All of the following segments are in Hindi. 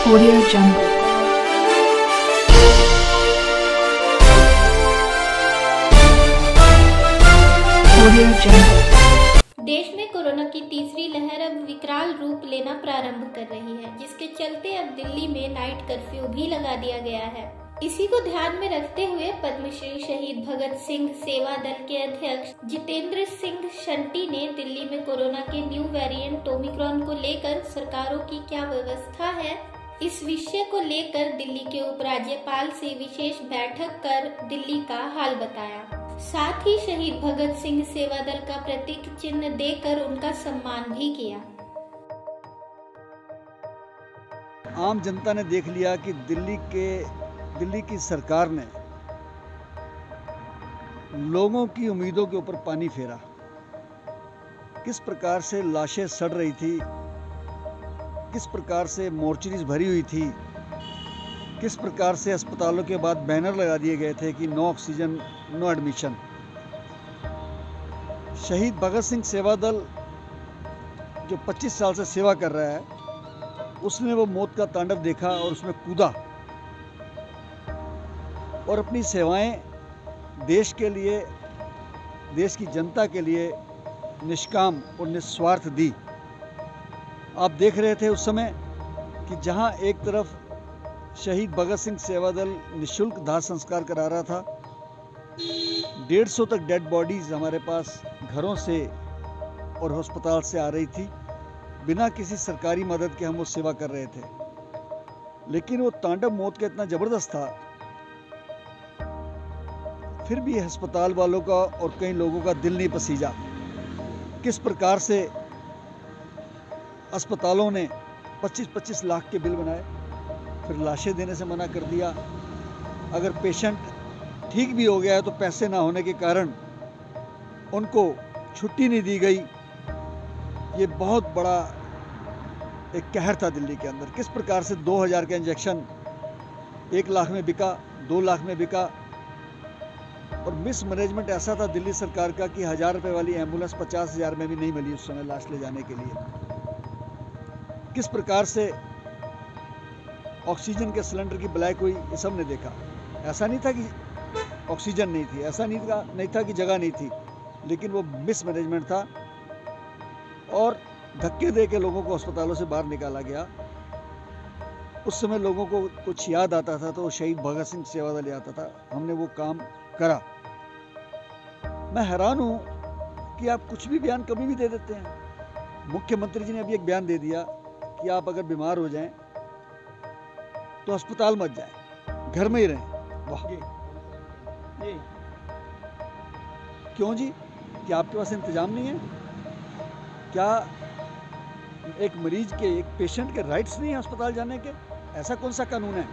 Audio Jungle. Audio Jungle. देश में कोरोना की तीसरी लहर अब विकराल रूप लेना प्रारंभ कर रही है, जिसके चलते अब दिल्ली में नाइट कर्फ्यू भी लगा दिया गया है। इसी को ध्यान में रखते हुए पद्मश्री शहीद भगत सिंह सेवा दल के अध्यक्ष जितेंद्र सिंह शंटी ने दिल्ली में कोरोना के न्यू वेरिएंट ओमिक्रॉन को लेकर सरकारों की क्या व्यवस्था है, इस विषय को लेकर दिल्ली के उपराज्यपाल से विशेष बैठक कर दिल्ली का हाल बताया। साथ ही शहीद भगत सिंह सेवा दल का प्रतीक चिन्ह देकर उनका सम्मान भी किया। आम जनता ने देख लिया कि दिल्ली की सरकार ने लोगों की उम्मीदों के ऊपर पानी फेरा। किस प्रकार से लाशें सड़ रही थी, किस प्रकार से मोर्चरीज भरी हुई थी, किस प्रकार से अस्पतालों के बाद बैनर लगा दिए गए थे कि नो ऑक्सीजन नो एडमिशन। शहीद भगत सिंह सेवा दल जो 25 साल से सेवा कर रहा है, उसने वो मौत का तांडव देखा और उसमें कूदा और अपनी सेवाएं देश के लिए, देश की जनता के लिए निष्काम और निस्वार्थ दी। आप देख रहे थे उस समय कि जहां एक तरफ शहीद भगत सिंह सेवा दल निःशुल्क दाह संस्कार करा रहा था, 150 तक डेड बॉडीज हमारे पास घरों से और अस्पताल से आ रही थी। बिना किसी सरकारी मदद के हम वो सेवा कर रहे थे, लेकिन वो तांडव मौत का इतना जबरदस्त था, फिर भी अस्पताल वालों का और कई लोगों का दिल नहीं पसीजा। किस प्रकार से अस्पतालों ने 25-25 लाख के बिल बनाए, फिर लाशें देने से मना कर दिया। अगर पेशेंट ठीक भी हो गया है तो पैसे ना होने के कारण उनको छुट्टी नहीं दी गई। ये बहुत बड़ा एक कहर था दिल्ली के अंदर। किस प्रकार से 2000 का इंजेक्शन 1 लाख में बिका, 2 लाख में बिका। और मिसमैनेजमेंट ऐसा था दिल्ली सरकार का कि 1000 रुपये वाली एम्बुलेंस 50,000 में भी नहीं मिली उस समय लाश ले जाने के लिए। किस प्रकार से ऑक्सीजन के सिलेंडर की ब्लैक हुई, ये सब ने देखा। ऐसा नहीं था कि ऑक्सीजन नहीं थी, ऐसा नहीं था कि जगह नहीं थी, लेकिन वो मिसमैनेजमेंट था और धक्के दे के लोगों को अस्पतालों से बाहर निकाला गया। उस समय लोगों को कुछ याद आता था तो शहीद भगत सिंह सेवा दल आता था। हमने वो काम करा। मैं हैरान हूं कि आप कुछ भी बयान कभी भी दे देते हैं। मुख्यमंत्री जी ने अभी एक बयान दे दिया कि आप अगर बीमार हो जाएं तो अस्पताल मत जाएं, घर में ही रहें। वाह, क्यों जी? क्या आपके पास इंतजाम नहीं है? क्या एक मरीज के, एक पेशेंट के राइट्स नहीं है अस्पताल जाने के? ऐसा कौन सा कानून है?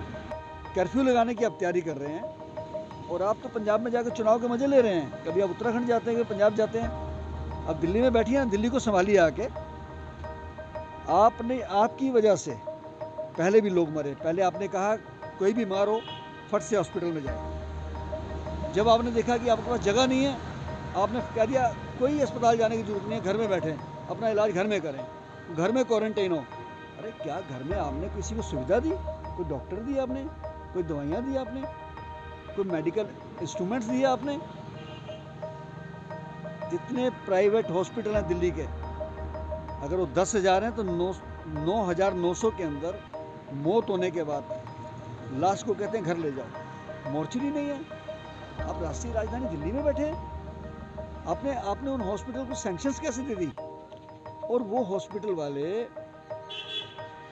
कर्फ्यू लगाने की आप तैयारी कर रहे हैं और आप तो पंजाब में जाकर चुनाव के मजे ले रहे हैं। कभी आप उत्तराखंड जाते हैं, कभी पंजाब जाते हैं। अब दिल्ली में बैठिए, दिल्ली को संभालिए आके। आपने, आपकी वजह से पहले भी लोग मरे। पहले आपने कहा कोई बीमार हो फट से हॉस्पिटल में जाए। जब आपने देखा कि आपके पास जगह नहीं है, आपने कह दिया कोई अस्पताल जाने की जरूरत नहीं है, घर में बैठें, अपना इलाज घर में करें, घर में क्वारंटाइन हो। अरे क्या घर में आपने किसी को सुविधा दी? कोई डॉक्टर दी आपने? कोई दवाइयाँ दी आपने? कोई मेडिकल इंस्ट्रूमेंट्स दिए आपने? जितने प्राइवेट हॉस्पिटल हैं दिल्ली के, अगर वो 10,000 हैं तो 9,900 के अंदर मौत होने के बाद लाश को कहते हैं घर ले जाओ। मोर्चरी नहीं है। आप राष्ट्रीय राजधानी दिल्ली में बैठे हैं। आपने उन हॉस्पिटल को सैंक्शंस कैसे दे दी? और वो हॉस्पिटल वाले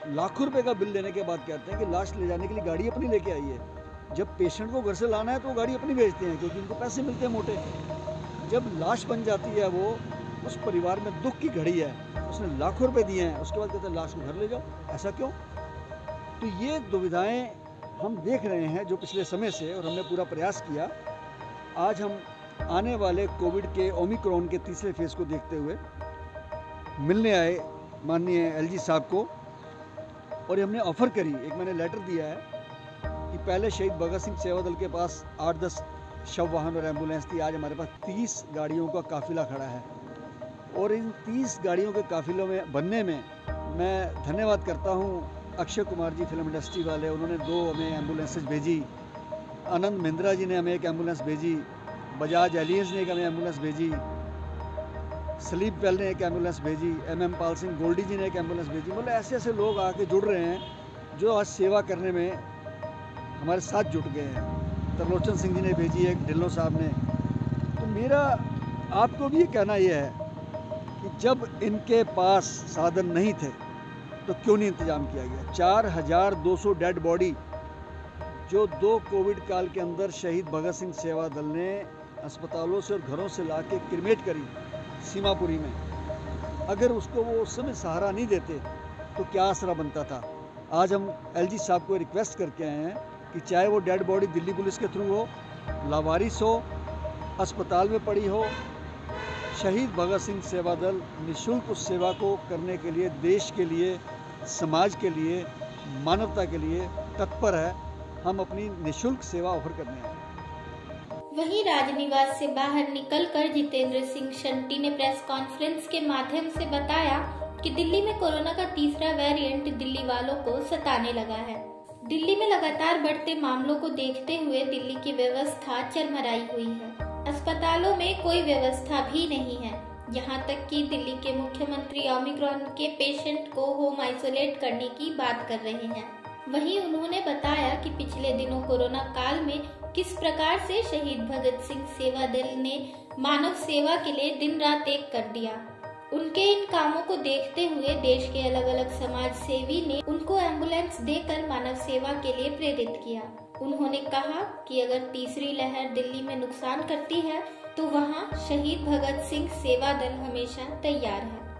लाखों रुपए का बिल देने के बाद कहते हैं कि लाश ले जाने के लिए गाड़ी अपनी लेके आइए। जब पेशेंट को घर से लाना है तो वो गाड़ी अपनी भेजते हैं, क्योंकि उनको पैसे मिलते हैं मोटे। जब लाश बन जाती है, वो उस परिवार में दुख की घड़ी है, उसने लाखों रुपए दिए हैं, उसके बाद कहते हैं लाश को घर ले जाओ। ऐसा क्यों? तो ये दुविधाएं हम देख रहे हैं जो पिछले समय से, और हमने पूरा प्रयास किया। आज हम आने वाले कोविड के ओमिक्रॉन के तीसरे फेज को देखते हुए मिलने आए माननीय एलजी साहब को, और हमने ऑफर करी, एक मैंने लेटर दिया है कि पहले शहीद भगत सिंह सेवा दल के पास 8-10 शव वाहन और एम्बुलेंस थी। आज हमारे पास 30 गाड़ियों का काफिला खड़ा है और इन 30 गाड़ियों के काफिलों में बनने में मैं धन्यवाद करता हूँ अक्षय कुमार जी फिल्म इंडस्ट्री वाले, उन्होंने 2 हमें एम्बुलेंसेज भेजी। आनंद महिंद्रा जी ने हमें एक एम्बुलेंस भेजी। बजाज एलियंस ने एक हमें एम्बुलेंस भेजी। सलीप वेल ने एक एम्बुलेंस भेजी। MM पाल सिंह गोल्डी जी ने एक एम्बुलेंस भेजी। मतलब ऐसे ऐसे लोग आके जुड़ रहे हैं जो आज सेवा करने में हमारे साथ जुट गए हैं। त्रिलोचन सिंह जी ने भेजी, एक ढिल्लों साहब ने। तो मेरा आपको भी ये कहना यह है कि जब इनके पास साधन नहीं थे तो क्यों नहीं इंतजाम किया गया। 4200 डेड बॉडी जो 2 कोविड काल के अंदर शहीद भगत सिंह सेवा दल ने अस्पतालों से और घरों से ला के क्रिमेट करी सीमापुरी में, अगर उसको वो उस समय सहारा नहीं देते तो क्या आसरा बनता था। आज हम LG साहब को रिक्वेस्ट करके आए हैं कि चाहे वो डेड बॉडी दिल्ली पुलिस के थ्रू हो, लावारिस हो, अस्पताल में पड़ी हो, शहीद भगत सिंह सेवा दल निःशुल्क उस सेवा को करने के लिए, देश के लिए, समाज के लिए, मानवता के लिए तत्पर है। हम अपनी निःशुल्क सेवा ऑफर करने हैं। वहीं राजनिवास से बाहर निकलकर जितेंद्र सिंह शंटी ने प्रेस कॉन्फ्रेंस के माध्यम से बताया कि दिल्ली में कोरोना का तीसरा वेरिएंट दिल्ली वालों को सताने लगा है। दिल्ली में लगातार बढ़ते मामलों को देखते हुए दिल्ली की व्यवस्था चरमराई हुई है। अस्पतालों में कोई व्यवस्था भी नहीं है। यहाँ तक कि दिल्ली के मुख्यमंत्री ओमिक्रॉन के पेशेंट को होम आइसोलेट करने की बात कर रहे हैं। वहीं उन्होंने बताया कि पिछले दिनों कोरोना काल में किस प्रकार से शहीद भगत सिंह सेवा दल ने मानव सेवा के लिए दिन रात एक कर दिया। उनके इन कामों को देखते हुए देश के अलग अलग समाज सेवी ने उनको एम्बुलेंस देकर मानव सेवा के लिए प्रेरित किया। उन्होंने कहा कि अगर तीसरी लहर दिल्ली में नुकसान करती है तो वहाँ शहीद भगत सिंह सेवा दल हमेशा तैयार है।